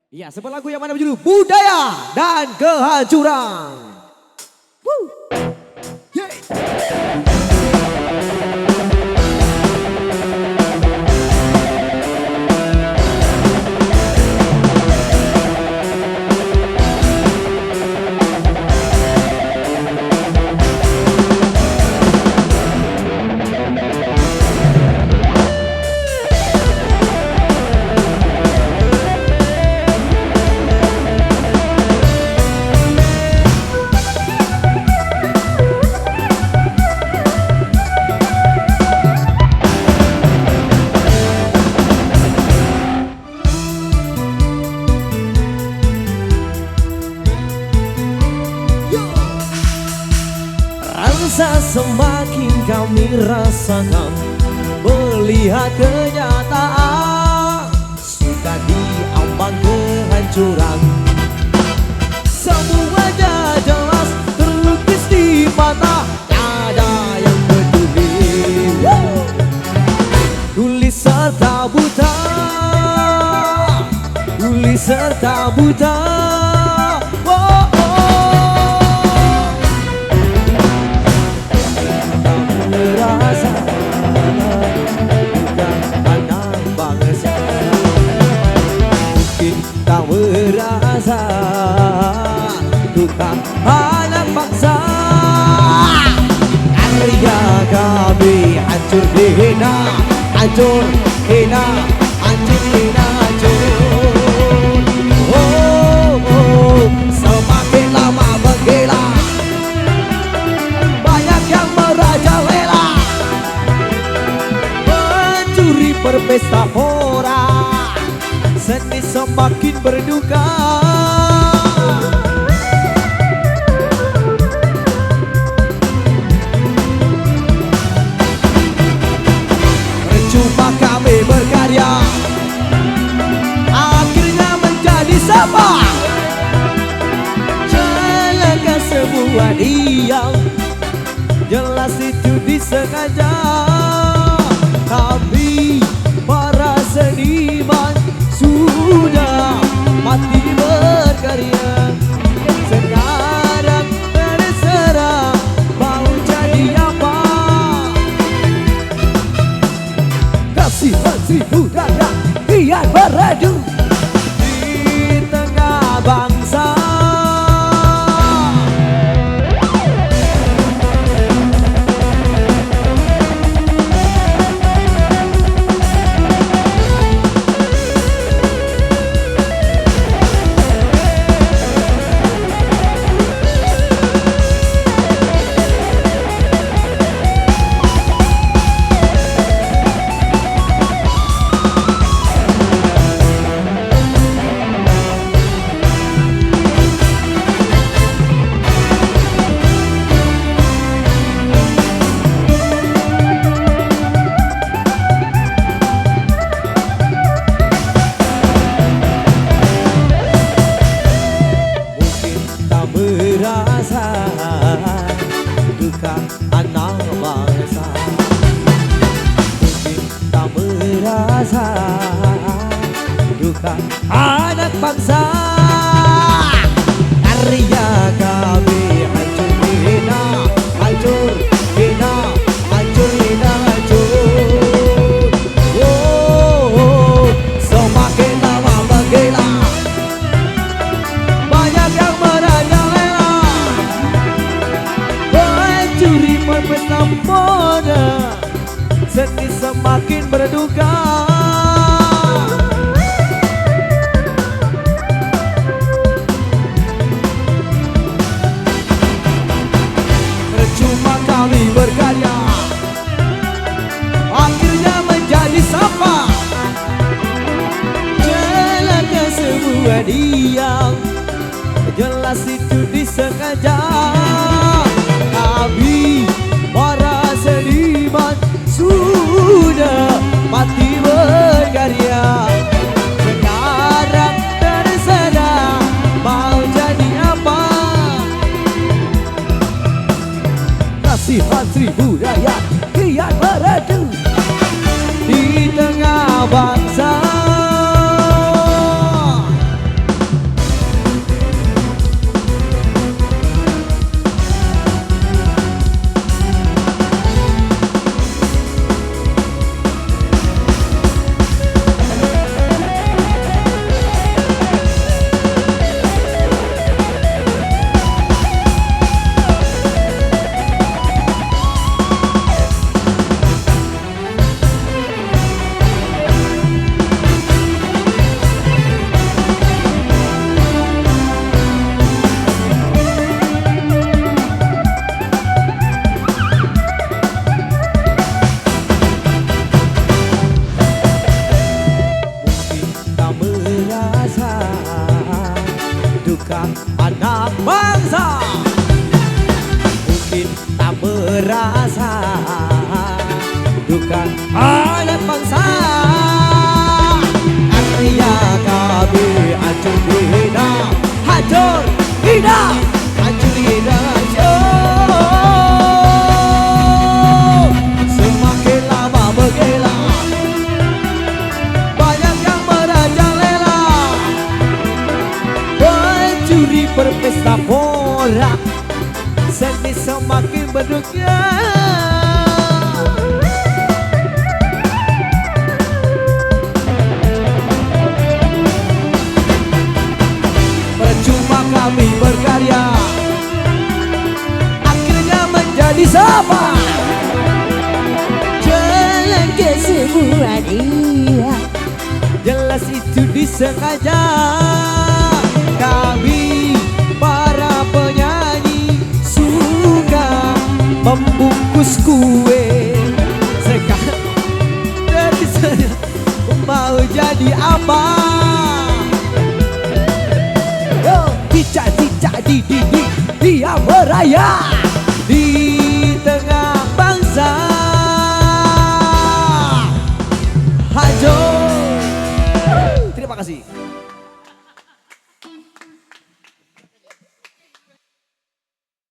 Ya, sebuah lagu yang mana berjudul Budaya dan Kehancuran. Woo. Yeah. Rasa semakin kami rasakan melihat kenyataan sudah diambang kehancuran. Semuanya jelas terlukis di mata, tiada yang peduli. Tulis serta buta, tulis serta buta. Tak merasa tukang anak bangsa, karya kami hancur hina, hancur hina, hancur hina, hancur. Oh, semakin lama menggila, banyak yang merajalela, mencuri berpesta pora, seni semakin berduka. Percuma kami berkarya, akhirnya menjadi sampah. Celaka semua diam, jelas itu disengaja. Kami para seniman sudah mati berkarya, sekarang terserah mau jadi apa. Kasihan seribu dada kian beradu di tengah bangsa. Duka anak bangsa, mungkin tak merasa duka anak bangsa. Karya kami hancur hina, hancur hina, hancur hina, hancur. Oh, semakin lama menggila, banyak yang merajalela, mencuri berpesta pora, seni semakin berduka. Percuma kami berkarya, akhirnya menjadi sampah. Celaka semua diam, jelas itu disengaja. Kami para seniman sudah mati berkarya, sekarang terserah mau jadi apa. Kasihan seribu rakyat kian beradu di tengah bangsa. anak bangsa. Mungkin tak merasa duka anak bangsa. Artinya kami hancur hina, hancur hina, hancur hina. Semakin lama menggila, banyak yang merajalela, pencuri berpesta pora, seni semakin berduka. Percuma kami berkarya, akhirnya menjadi sampah. Jalan ke semua dia, Jelas itu disengaja. Kami para penyanyi suka membungkus kue. Sekarang dari sana mau jadi apa? Yo, cicak-cicak di dinding dia meraya di tengah bangsa. Hajo. Terima kasih.